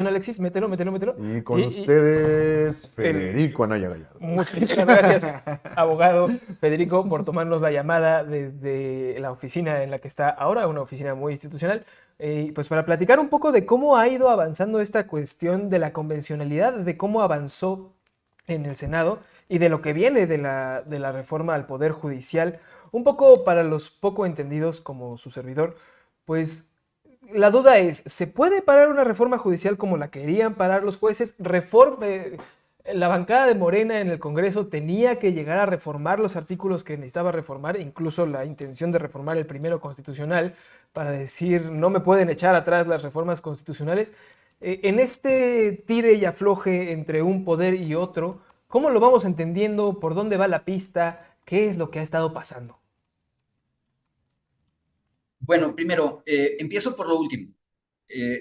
Alexis, mételo, mételo, mételo. Y con Y ustedes, el, Federico Anaya Gallardo. muchas gracias, abogado Federico, por tomarnos la llamada desde la oficina en la que está ahora, una oficina muy institucional, pues para platicar un poco de cómo ha ido avanzando esta cuestión de la convencionalidad, de cómo avanzó en el Senado y de lo que viene de la reforma al Poder Judicial. Un poco para los poco entendidos como su servidor, pues la duda es, ¿se puede parar una reforma judicial como la querían parar los jueces? La bancada de Morena en el Congreso tenía que llegar a reformar los artículos que necesitaba reformar, incluso la intención de reformar el primero constitucional, para decir, no me pueden echar atrás las reformas constitucionales. En este tire y afloje entre un poder y otro, ¿cómo lo vamos entendiendo? ¿Por dónde va la pista? ¿Qué es lo que ha estado pasando? Bueno, primero, empiezo por lo último.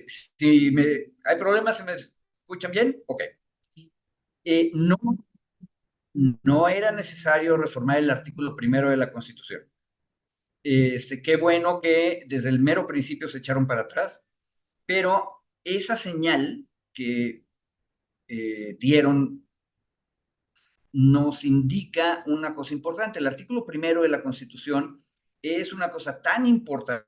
Si hay problemas, ¿se me escuchan bien? Ok. No, no era necesario reformar el artículo primero de la Constitución. Qué bueno que desde el mero principio se echaron para atrás, pero esa señal que dieron nos indica una cosa importante. El artículo primero de la Constitución es una cosa tan importante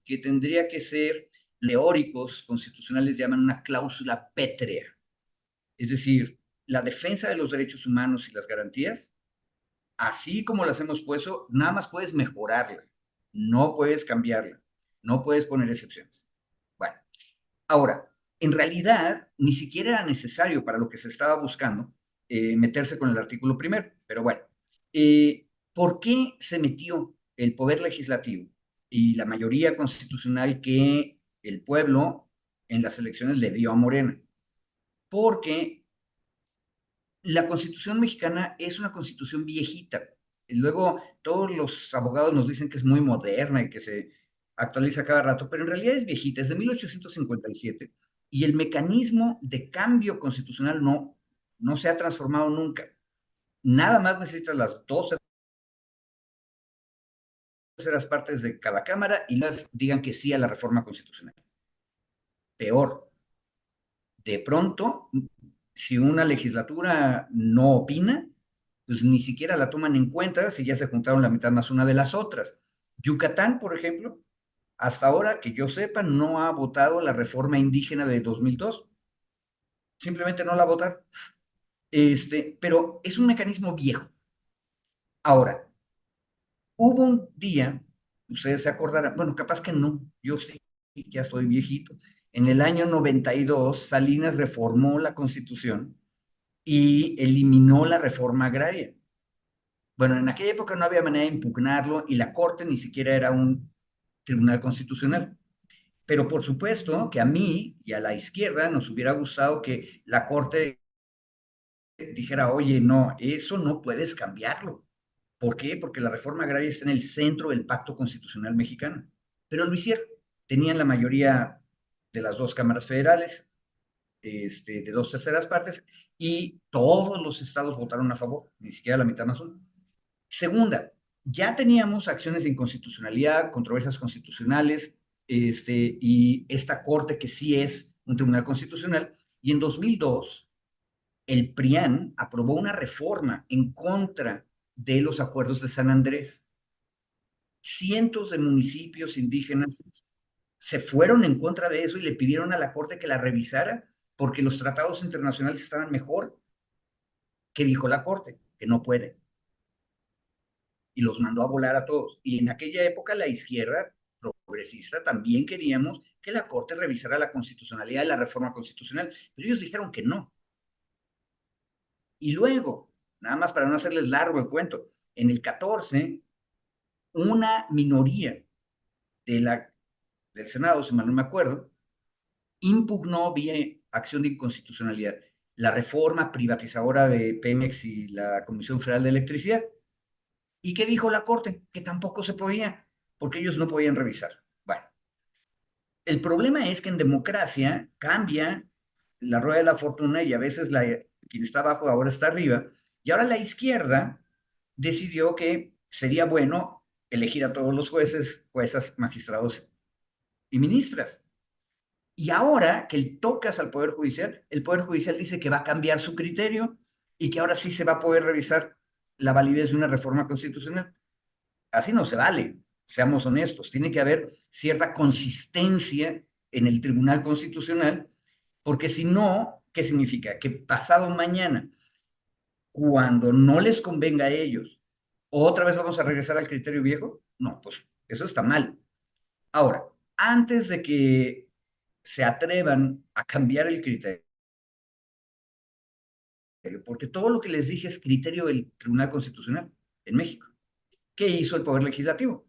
que tendría que ser, teóricos constitucionales llaman una cláusula pétrea. Es decir, la defensa de los derechos humanos y las garantías, así como las hemos puesto, nada más puedes mejorarla, no puedes cambiarla, no puedes poner excepciones. Bueno, ahora, en realidad, ni siquiera era necesario para lo que se estaba buscando meterse con el artículo primero, pero bueno, ¿por qué se metió el poder legislativo y la mayoría constitucional que el pueblo en las elecciones le dio a Morena? Porque la Constitución mexicana es una Constitución viejita. Y luego todos los abogados nos dicen que es muy moderna y que se actualiza cada rato, pero en realidad es viejita, es de 1857 y el mecanismo de cambio constitucional no se ha transformado nunca. Nada más necesitas las dos terceras partes de cada cámara y las digan que sí a la reforma constitucional. Peor, de pronto, si una legislatura no opina, pues ni siquiera la toman en cuenta si ya se juntaron la mitad más una de las otras. Yucatán, por ejemplo, hasta ahora que yo sepa, no ha votado la reforma indígena de 2002. Simplemente no la votaron. Pero es un mecanismo viejo. Ahora, hubo un día, ustedes se acordarán, bueno, capaz que no, yo sí, ya estoy viejito. En el año 92, Salinas reformó la Constitución y eliminó la reforma agraria. Bueno, en aquella época no había manera de impugnarlo y la Corte ni siquiera era un tribunal constitucional. Pero por supuesto que a mí y a la izquierda nos hubiera gustado que la Corte dijera, oye, no, eso no puedes cambiarlo. ¿Por qué? Porque la reforma agraria está en el centro del pacto constitucional mexicano. Pero lo hicieron. Tenían la mayoría de las dos cámaras federales, de dos terceras partes, y todos los estados votaron a favor, ni siquiera la mitad más uno. Segunda, ya teníamos acciones de inconstitucionalidad, controversias constitucionales, y esta corte que sí es un tribunal constitucional, y en 2002 el PRIAN aprobó una reforma en contra de los acuerdos de San Andrés. Cientos de municipios indígenas se fueron en contra de eso y le pidieron a la corte que la revisara porque los tratados internacionales estaban mejor. ¿Qué dijo la corte? Que no puede. Y los mandó a volar a todos. Y en aquella época la izquierda progresista también queríamos que la corte revisara la constitucionalidad de la reforma constitucional, pero ellos dijeron que no. Y luego, nada más para no hacerles largo el cuento, en el 14, una minoría del Senado, si mal no me acuerdo, impugnó vía acción de inconstitucionalidad la reforma privatizadora de Pemex y la Comisión Federal de Electricidad. ¿Y qué dijo la Corte? Que tampoco se podía, porque ellos no podían revisar. Bueno, el problema es que en democracia cambia la rueda de la fortuna y a veces quien está abajo ahora está arriba. Y ahora la izquierda decidió que sería bueno elegir a todos los jueces, juezas, magistrados y ministras. Y ahora que tocas al Poder Judicial, el Poder Judicial dice que va a cambiar su criterio y que ahora sí se va a poder revisar la validez de una reforma constitucional. Así no se vale, seamos honestos. Tiene que haber cierta consistencia en el Tribunal Constitucional, porque si no, ¿qué significa? Que pasado mañana, cuando no les convenga a ellos, otra vez vamos a regresar al criterio viejo. No, pues eso está mal. Ahora, antes de que se atrevan a cambiar el criterio, porque todo lo que les dije es criterio del Tribunal Constitucional en México. ¿Qué hizo el Poder Legislativo?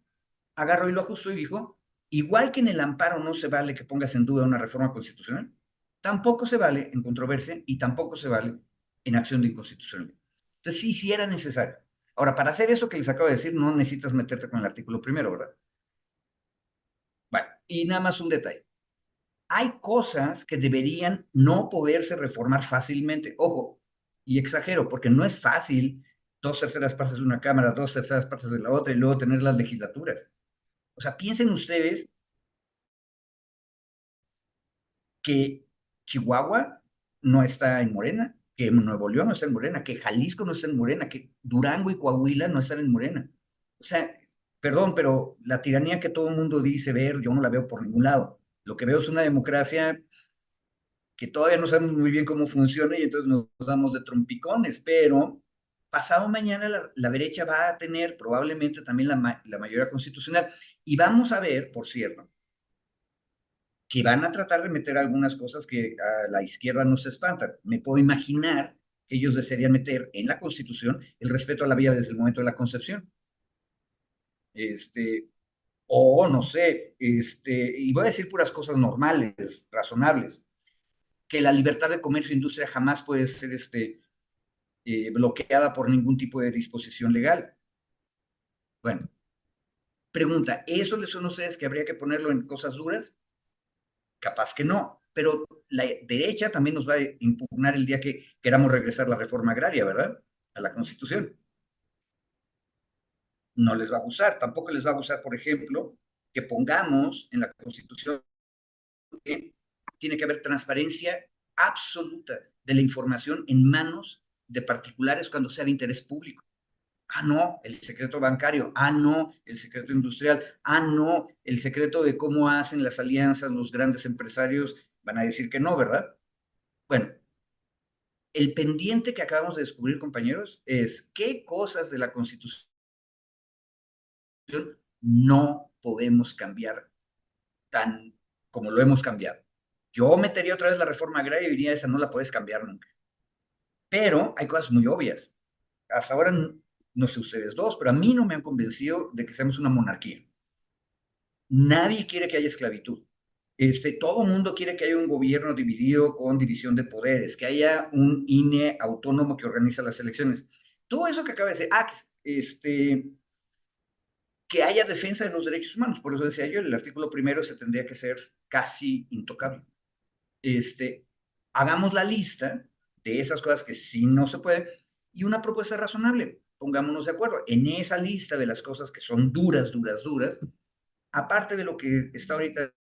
Agarró y lo ajustó y dijo, igual que en el amparo no se vale que pongas en duda una reforma constitucional, tampoco se vale en controversia y tampoco se vale en acción de inconstitucionalidad. Entonces sí, sí era necesario. Ahora, para hacer eso que les acabo de decir, no necesitas meterte con el artículo primero, ¿verdad? Bueno, y nada más un detalle. Hay cosas que deberían no poderse reformar fácilmente. Ojo, y exagero, porque no es fácil 2/3 partes de una cámara, 2/3 partes de la otra y luego tener las legislaturas. O sea, piensen ustedes que Chihuahua no está en Morena, que Nuevo León no está en Morena, que Jalisco no está en Morena, que Durango y Coahuila no están en Morena. O sea, perdón, pero la tiranía que todo el mundo dice ver, yo no la veo por ningún lado. Lo que veo es una democracia que todavía no sabemos muy bien cómo funciona y entonces nos damos de trompicones, pero pasado mañana la derecha va a tener probablemente también la mayoría constitucional. Y vamos a ver, por cierto, que van a tratar de meter algunas cosas que a la izquierda no se espantan. Me puedo imaginar que ellos desearían meter en la Constitución el respeto a la vida desde el momento de la concepción. Este, o no sé, y voy a decir puras cosas normales, razonables, que la libertad de comercio e industria jamás puede ser bloqueada por ningún tipo de disposición legal. Bueno, pregunta, ¿eso les suena a ustedes que habría que ponerlo en cosas duras? Capaz que no, pero la derecha también nos va a impugnar el día que queramos regresar a la reforma agraria, ¿verdad? A la Constitución. No les va a gustar, tampoco les va a gustar, por ejemplo, que pongamos en la Constitución que tiene que haber transparencia absoluta de la información en manos de particulares cuando sea de interés público. Ah, no, el secreto bancario. Ah, no, el secreto industrial. Ah, no, el secreto de cómo hacen las alianzas los grandes empresarios. Van a decir que no, ¿verdad? Bueno, el pendiente que acabamos de descubrir, compañeros, es qué cosas de la Constitución no podemos cambiar tan como lo hemos cambiado. Yo metería otra vez la reforma agraria y diría, esa no la puedes cambiar nunca. Pero hay cosas muy obvias. Hasta ahora, no sé ustedes dos, pero a mí no me han convencido de que seamos una monarquía. Nadie quiere que haya esclavitud. Todo el mundo quiere que haya un gobierno dividido con división de poderes, que haya un INE autónomo que organiza las elecciones. Todo eso que acaba de decir, que haya defensa de los derechos humanos. Por eso decía yo, el artículo primero se tendría que ser casi intocable. Hagamos la lista de esas cosas que sí no se puede y una propuesta razonable. Pongámonos de acuerdo. En esa lista de las cosas que son duras, duras, duras, aparte de lo que está ahorita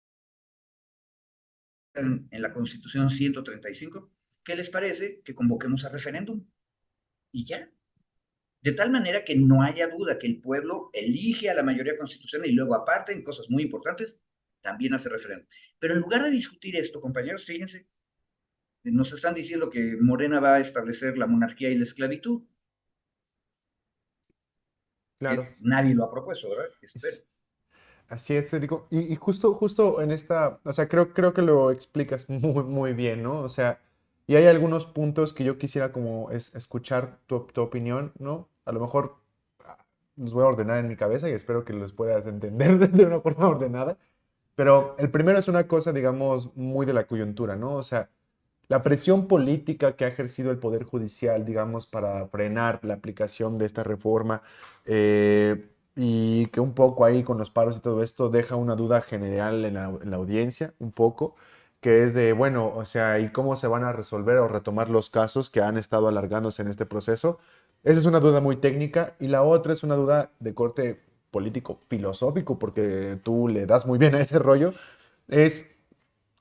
en la Constitución 135, ¿qué les parece que convoquemos a referéndum? Y ya. De tal manera que no haya duda que el pueblo elige a la mayoría constitucional y luego, aparte, en cosas muy importantes, también hace referéndum. Pero en lugar de discutir esto, compañeros, fíjense, nos están diciendo que Morena va a establecer la monarquía y la esclavitud. Claro. Nadie lo ha propuesto, ¿verdad? Espero. Así es, Federico. Y justo en esta, o sea, creo que lo explicas muy bien, ¿no? O sea, y hay algunos puntos que yo quisiera como escuchar tu opinión, ¿no? A lo mejor los voy a ordenar en mi cabeza y espero que los puedas entender de una forma ordenada. Pero el primero es una cosa, digamos, muy de la coyuntura, ¿no? O sea, la presión política que ha ejercido el Poder Judicial, digamos, para frenar la aplicación de esta reforma y que un poco ahí con los paros y todo esto deja una duda general en la audiencia, un poco, que es de, bueno, o sea, ¿y cómo se van a resolver o retomar los casos que han estado alargándose en este proceso? Esa es una duda muy técnica y la otra es una duda de corte político, filosófico, porque tú le das muy bien a ese rollo, es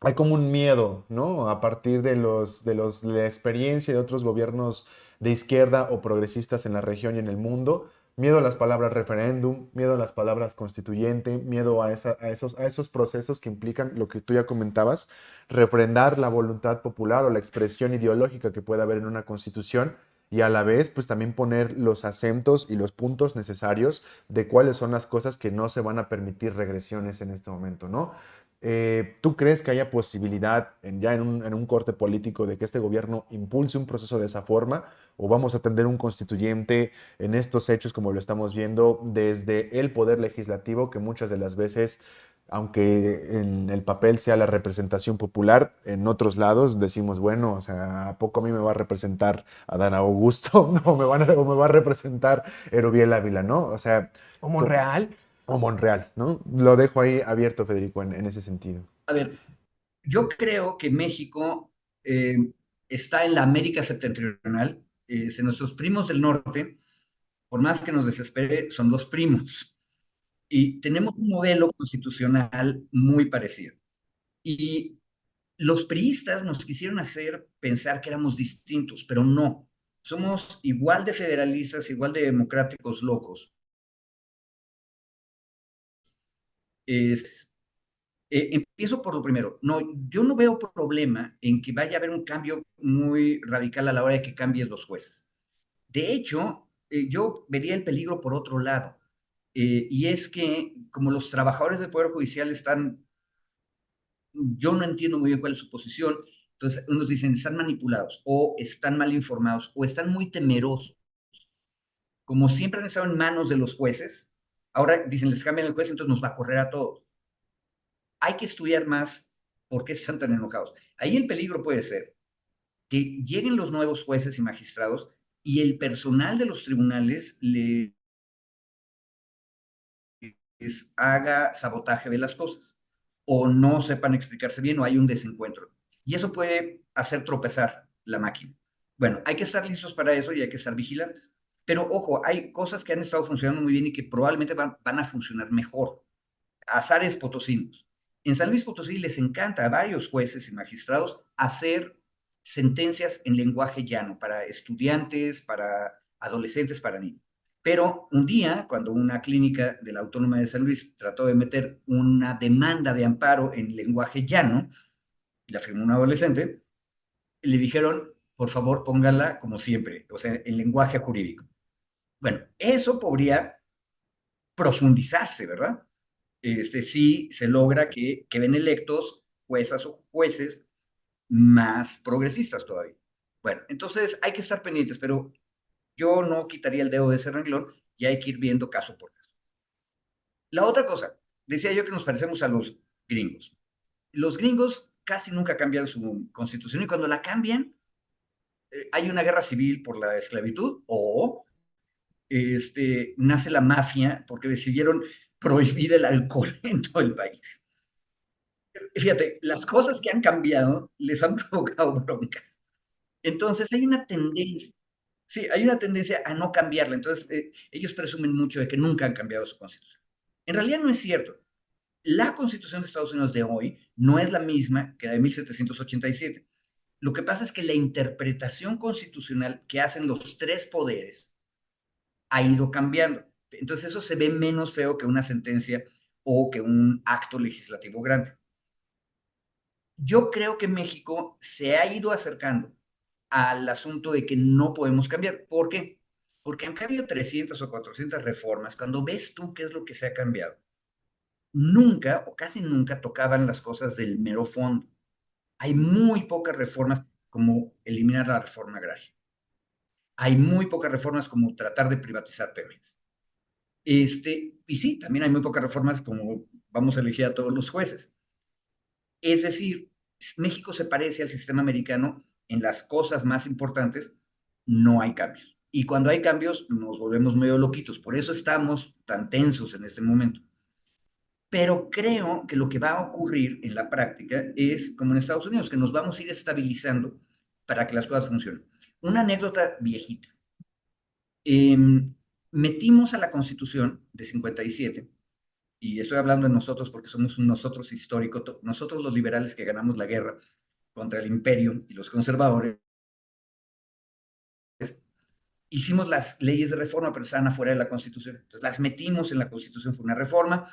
hay como un miedo, ¿no? A partir de la experiencia de otros gobiernos de izquierda o progresistas en la región y en el mundo. Miedo a las palabras referéndum, miedo a las palabras constituyente, miedo a esos procesos que implican lo que tú ya comentabas, refrendar la voluntad popular o la expresión ideológica que pueda haber en una constitución y a la vez, pues también poner los acentos y los puntos necesarios de cuáles son las cosas que no se van a permitir regresiones en este momento, ¿no? ¿Tú crees que haya posibilidad ya en un corte político de que este gobierno impulse un proceso de esa forma? ¿O vamos a tener un constituyente en estos hechos como lo estamos viendo desde el poder legislativo que muchas de las veces, aunque en el papel sea la representación popular, en otros lados decimos, bueno, o sea, ¿a poco a mí me va a representar Adán Augusto? No, o me va a representar Erubiel Ávila, ¿no? O sea, O Monreal. o Monreal, ¿no? Lo dejo ahí abierto, Federico, en ese sentido. A ver, yo creo que México eh, está en la América septentrional. Nuestros primos del norte, por más que nos desespere, son los primos. Y tenemos un modelo constitucional muy parecido. Y los priistas nos quisieron hacer pensar que éramos distintos, pero no. Somos igual de federalistas, igual de democráticos locos. Es, empiezo por lo primero. No, yo no veo problema en que vaya a haber un cambio muy radical a la hora de que cambien los jueces. De hecho, yo vería el peligro por otro lado. Y es que como los trabajadores del Poder Judicial están, yo no entiendo muy bien cuál es su posición, entonces unos dicen están manipulados o están mal informados o están muy temerosos. Como siempre han estado en manos de los jueces, ahora dicen les cambian el juez, entonces nos va a correr a todos. Hay que estudiar más por qué están tan enojados. Ahí el peligro puede ser que lleguen los nuevos jueces y magistrados y el personal de los tribunales les haga sabotaje de las cosas o no sepan explicarse bien o hay un desencuentro. Y eso puede hacer tropezar la máquina. Bueno, hay que estar listos para eso y hay que estar vigilantes. Pero ojo, hay cosas que han estado funcionando muy bien y que probablemente van a funcionar mejor. Azares potosinos. En San Luis Potosí les encanta a varios jueces y magistrados hacer sentencias en lenguaje llano para estudiantes, para adolescentes, para niños. Pero un día, cuando una clínica de la Autónoma de San Luis trató de meter una demanda de amparo en lenguaje llano, la firmó un adolescente, le dijeron, por favor, póngala como siempre, o sea, en lenguaje jurídico. Bueno, eso podría profundizarse, ¿verdad? Sí se logra que queden electos juezas o jueces más progresistas todavía. Bueno, entonces hay que estar pendientes, pero yo no quitaría el dedo de ese renglón y hay que ir viendo caso por caso. La otra cosa, decía yo que nos parecemos a los gringos. Los gringos casi nunca cambian su constitución y cuando la cambian, hay una guerra civil por la esclavitud o nace la mafia porque decidieron prohibir el alcohol en todo el país. Fíjate, las cosas que han cambiado les han provocado broncas. Entonces hay una tendencia, sí, hay una tendencia a no cambiarla. Entonces ellos presumen mucho de que nunca han cambiado su constitución. En realidad no es cierto. La constitución de Estados Unidos de hoy no es la misma que la de 1787. Lo que pasa es que la interpretación constitucional que hacen los tres poderes ha ido cambiando. Entonces eso se ve menos feo que una sentencia o que un acto legislativo grande. Yo creo que México se ha ido acercando al asunto de que no podemos cambiar. ¿Por qué? Porque aunque ha habido 300 o 400 reformas, cuando ves tú qué es lo que se ha cambiado, nunca o casi nunca tocaban las cosas del mero fondo. Hay muy pocas reformas como eliminar la reforma agraria. Hay muy pocas reformas como tratar de privatizar Pemex. Y sí, también hay muy pocas reformas como vamos a elegir a todos los jueces. Es decir, México se parece al sistema americano en las cosas más importantes, no hay cambios. Y cuando hay cambios, nos volvemos medio loquitos. Por eso estamos tan tensos en este momento. Pero creo que lo que va a ocurrir en la práctica es, como en Estados Unidos, que nos vamos a ir estabilizando para que las cosas funcionen. Una anécdota viejita. Eh, Metimos a la Constitución de 57 y estoy hablando de nosotros porque somos un nosotros histórico, nosotros los liberales que ganamos la guerra contra el imperio y los conservadores, hicimos las leyes de reforma, pero estaban afuera de la Constitución. Entonces las metimos en la Constitución, fue una reforma,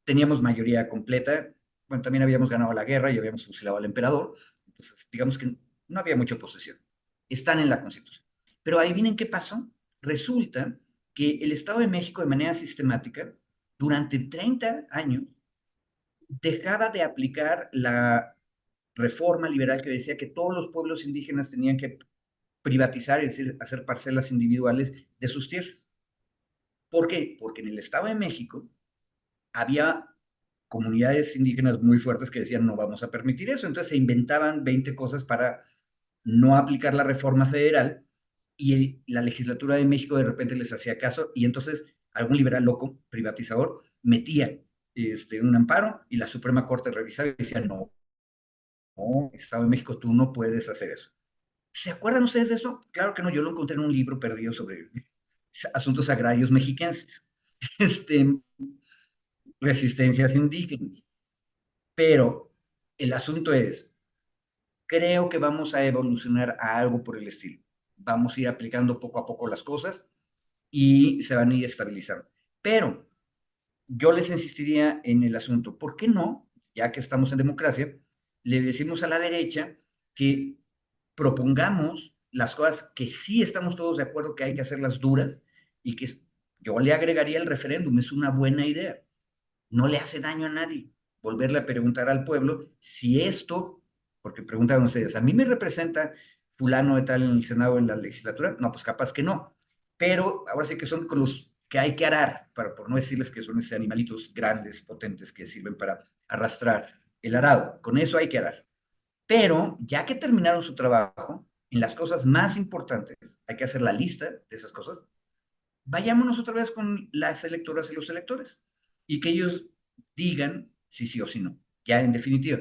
teníamos mayoría completa, bueno, también habíamos ganado la guerra y habíamos fusilado al emperador, entonces digamos que no había mucha oposición. Están en la Constitución. Pero adivinen qué pasó. Resulta que el Estado de México, de manera sistemática, durante 30 años, dejaba de aplicar la reforma liberal que decía que todos los pueblos indígenas tenían que privatizar, es decir, hacer parcelas individuales de sus tierras. ¿Por qué? Porque en el Estado de México había comunidades indígenas muy fuertes que decían no vamos a permitir eso, entonces se inventaban 20 cosas para no aplicar la reforma federal y la legislatura de México de repente les hacía caso y entonces algún liberal loco, privatizador, metía un amparo y la Suprema Corte revisaba y decía no, no, Estado de México, tú no puedes hacer eso. ¿Se acuerdan ustedes de eso? Claro que no, yo lo encontré en un libro perdido sobre asuntos agrarios mexicanos, resistencias indígenas. Pero el asunto es, creo que vamos a evolucionar a algo por el estilo. Vamos a ir aplicando poco a poco las cosas y se van a ir estabilizando. Pero yo les insistiría en el asunto, ¿por qué no, ya que estamos en democracia, le decimos a la derecha que propongamos las cosas que sí estamos todos de acuerdo que hay que hacerlas duras y que yo le agregaría el referéndum, es una buena idea, no le hace daño a nadie volverle a preguntar al pueblo si esto, porque preguntan ustedes, ¿a mí me representa fulano de tal en el Senado, en la legislatura? No, pues capaz que no, pero ahora sí que son con los que hay que arar, para, por no decirles que son animalitos grandes, potentes, que sirven para arrastrar el arado, con eso hay que arar. Pero ya que terminaron su trabajo, en las cosas más importantes, hay que hacer la lista de esas cosas, vayámonos otra vez con las electoras y los electores y que ellos digan si sí o si no, ya en definitiva.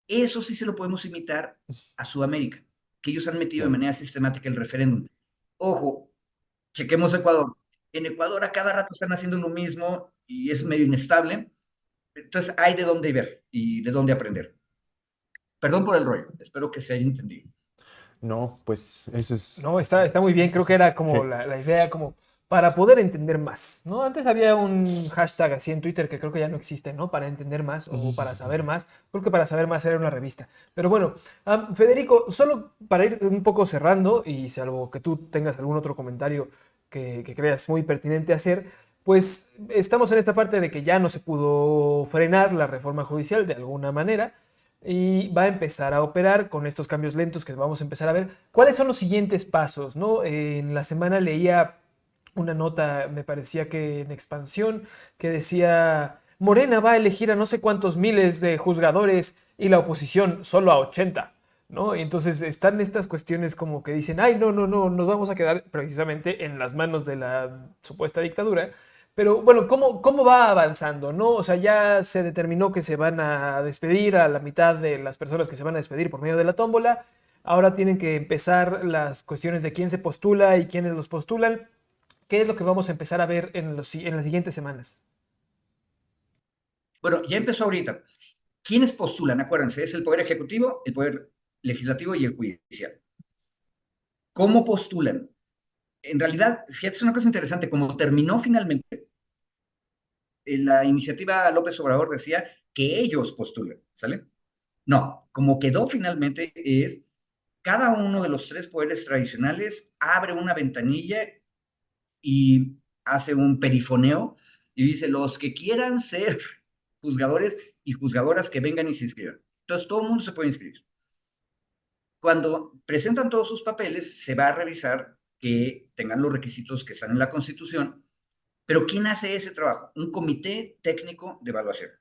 Eso sí se lo podemos imitar a Sudamérica, que ellos han metido de Claro. manera sistemática el referéndum. Ojo, chequemos Ecuador. En Ecuador a cada rato están haciendo lo mismo y es medio inestable. Entonces hay de dónde ver y de dónde aprender. Perdón por el rollo, espero que se haya entendido. No, pues ese es... No, está muy bien, creo que era como Sí. la idea como para poder entender más, ¿no? Antes había un hashtag así en Twitter que creo que ya no existe, ¿no? Para entender más o para saber más. Creo que para saber más era una revista. Pero bueno, Federico, solo para ir un poco cerrando y salvo que tú tengas algún otro comentario que creas muy pertinente hacer, pues estamos en esta parte de que ya no se pudo frenar la reforma judicial de alguna manera y va a empezar a operar con estos cambios lentos que vamos a empezar a ver. ¿Cuáles son los siguientes pasos? ¿No? En la semana leía una nota, me parecía que en Expansión, que decía, Morena va a elegir a no sé cuántos miles de juzgadores y la oposición solo a 80. ¿No? Y entonces están estas cuestiones como que dicen, ay, no, no, no, nos vamos a quedar precisamente en las manos de la supuesta dictadura. Pero bueno, ¿cómo va avanzando? ¿No? O sea, ya se determinó que se van a despedir a la mitad de las personas que se van a despedir por medio de la tómbola. Ahora tienen que empezar las cuestiones de quién se postula y quiénes los postulan. ¿Qué es lo que vamos a empezar a ver en las siguientes semanas? Bueno, ya empezó ahorita. ¿Quiénes postulan? Acuérdense, es el Poder Ejecutivo, el Poder Legislativo y el Judicial. ¿Cómo postulan? En realidad, fíjate, es una cosa interesante, como terminó finalmente, la iniciativa López Obrador decía que ellos postulan, ¿sale? No, como quedó finalmente es, cada uno de los tres poderes tradicionales abre una ventanilla y hace un perifoneo y dice, los que quieran ser juzgadores y juzgadoras que vengan y se inscriban. Entonces todo el mundo se puede inscribir. Cuando presentan todos sus papeles, se va a revisar que tengan los requisitos que están en la Constitución, pero ¿quién hace ese trabajo? Un comité técnico de evaluación.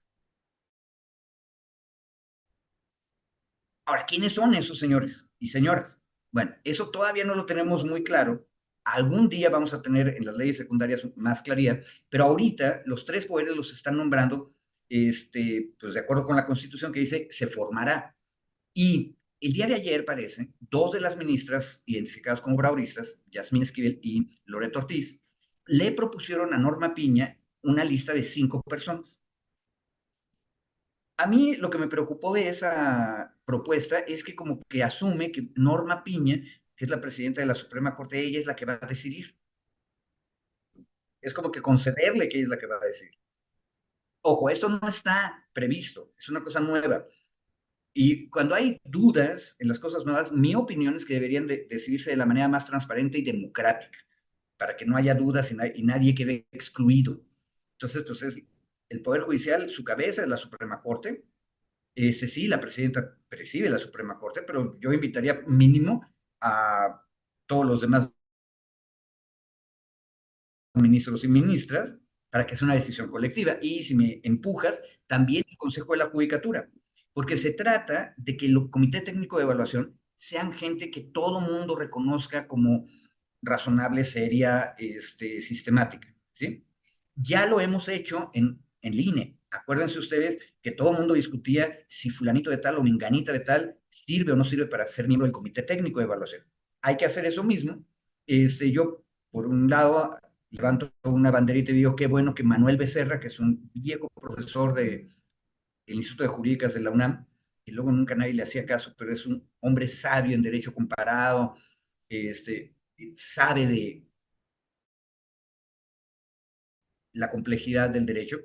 Ahora, ¿quiénes son esos señores y señoras? Bueno, eso todavía no lo tenemos muy claro. Algún día vamos a tener en las leyes secundarias más claridad, pero ahorita los tres poderes los están nombrando, pues de acuerdo con la Constitución que dice, se formará. Y el día de ayer, parece, dos de las ministras identificadas como brauristas, Yasmín Esquivel y Loreto Ortiz, le propusieron a Norma Piña una lista de 5 personas. A mí lo que me preocupó de esa propuesta es que como que asume que Norma Piña, que es la presidenta de la Suprema Corte, ella es la que va a decidir. Es como que concederle que ella es la que va a decidir. Ojo, esto no está previsto, es una cosa nueva. Y cuando hay dudas en las cosas nuevas, mi opinión es que deberían decidirse de la manera más transparente y democrática, para que no haya dudas y nadie quede excluido. Entonces, pues es el Poder Judicial, su cabeza es la Suprema Corte. Sí, la presidenta preside la Suprema Corte, pero yo invitaría mínimo a todos los demás ministros y ministras para que sea una decisión colectiva. Y si me empujas, también el Consejo de la Judicatura, porque se trata de que el Comité Técnico de Evaluación sean gente que todo mundo reconozca como razonable, seria, sistemática, ¿sí? Ya lo hemos hecho en el INE. Acuérdense ustedes que todo el mundo discutía si fulanito de tal o menganita de tal sirve o no sirve para ser miembro del Comité Técnico de Evaluación. Hay que hacer eso mismo. Yo, por un lado, levanto una banderita y digo, qué bueno que Manuel Becerra, que es un viejo profesor del Instituto de Jurídicas de la UNAM, y luego nunca nadie le hacía caso, pero es un hombre sabio en derecho comparado, sabe de la complejidad del derecho,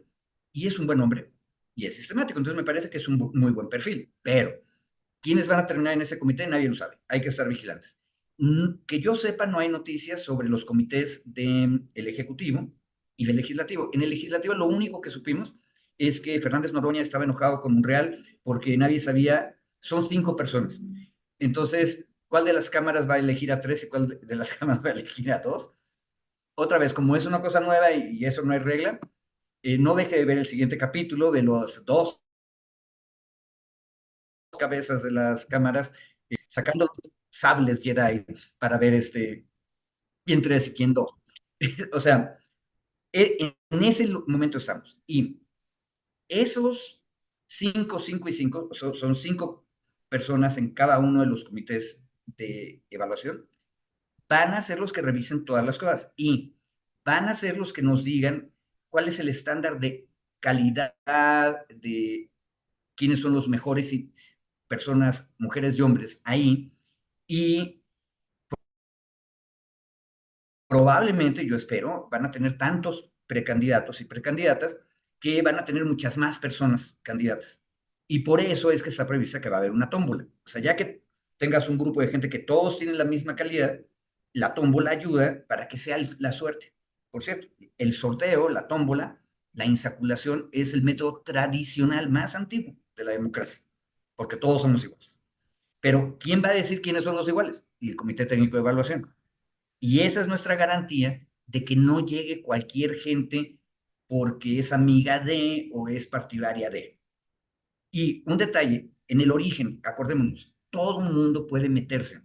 y es un buen hombre, y es sistemático, entonces me parece que es un muy buen perfil, pero ¿quiénes van a terminar en ese comité? Nadie lo sabe, hay que estar vigilantes. Que yo sepa, no hay noticias sobre los comités del Ejecutivo y del Legislativo. En el Legislativo lo único que supimos es que Fernández Noroña estaba enojado con Monreal porque nadie sabía, son 5 personas. Entonces, ¿cuál de las cámaras va a elegir a 3 y cuál de las cámaras va a elegir a 2? Otra vez, como es una cosa nueva y eso no hay regla, no deje de ver el siguiente capítulo de los 2 cabezas de las cámaras sacando los sables Jedi para ver quién 3 y quién 2. O sea, en ese momento estamos. Y esos 5, 5 y 5, son 5 personas en cada uno de los comités de evaluación, van a ser los que revisen todas las cosas y van a ser los que nos digan cuál es el estándar de calidad, de quiénes son los mejores personas, mujeres y hombres ahí, y probablemente, yo espero, van a tener tantos precandidatos y precandidatas que van a tener muchas más personas candidatas. Y por eso es que está prevista que va a haber una tómbola. O sea, ya que tengas un grupo de gente que todos tienen la misma calidad, la tómbola ayuda para que sea la suerte. Por cierto, el sorteo, la tómbola, la insaculación es el método tradicional más antiguo de la democracia, porque todos somos iguales. Pero ¿quién va a decir quiénes son los iguales? Y el Comité Técnico de Evaluación. Y esa es nuestra garantía de que no llegue cualquier gente porque es amiga de o es partidaria de. Y un detalle, en el origen, acordémonos, todo el mundo puede meterse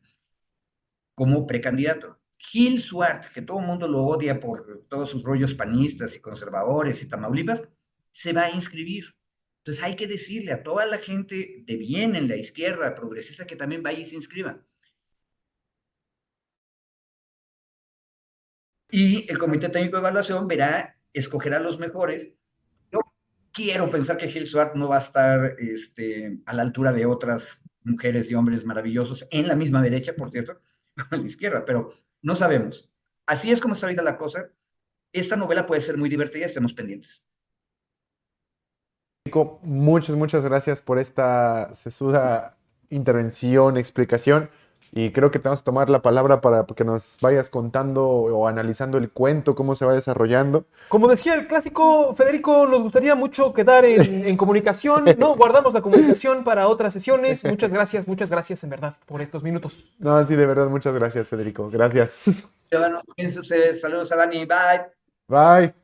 como precandidato. Gil Suart, que todo el mundo lo odia por todos sus rollos panistas y conservadores y Tamaulipas, se va a inscribir. Entonces hay que decirle a toda la gente de bien en la izquierda progresista que también vaya y se inscriba. Y el Comité Técnico de Evaluación escogerá los mejores. Yo quiero pensar que Gil Swart no va a estar a la altura de otras mujeres y hombres maravillosos en la misma derecha, por cierto, a la izquierda, pero no sabemos. Así es como está ahorita la cosa. Esta novela puede ser muy divertida, estemos pendientes. Muchas gracias por esta sesuda intervención, explicación. Y creo que te vamos a tomar la palabra para que nos vayas contando o analizando el cuento, cómo se va desarrollando. Como decía el clásico, Federico, nos gustaría mucho quedar en comunicación, ¿no? Guardamos la comunicación para otras sesiones. Muchas gracias en verdad por estos minutos. No, sí, de verdad, muchas gracias, Federico. Gracias. Ciudadanos, cuídense ustedes. Saludos a Dani. Bye. Bye.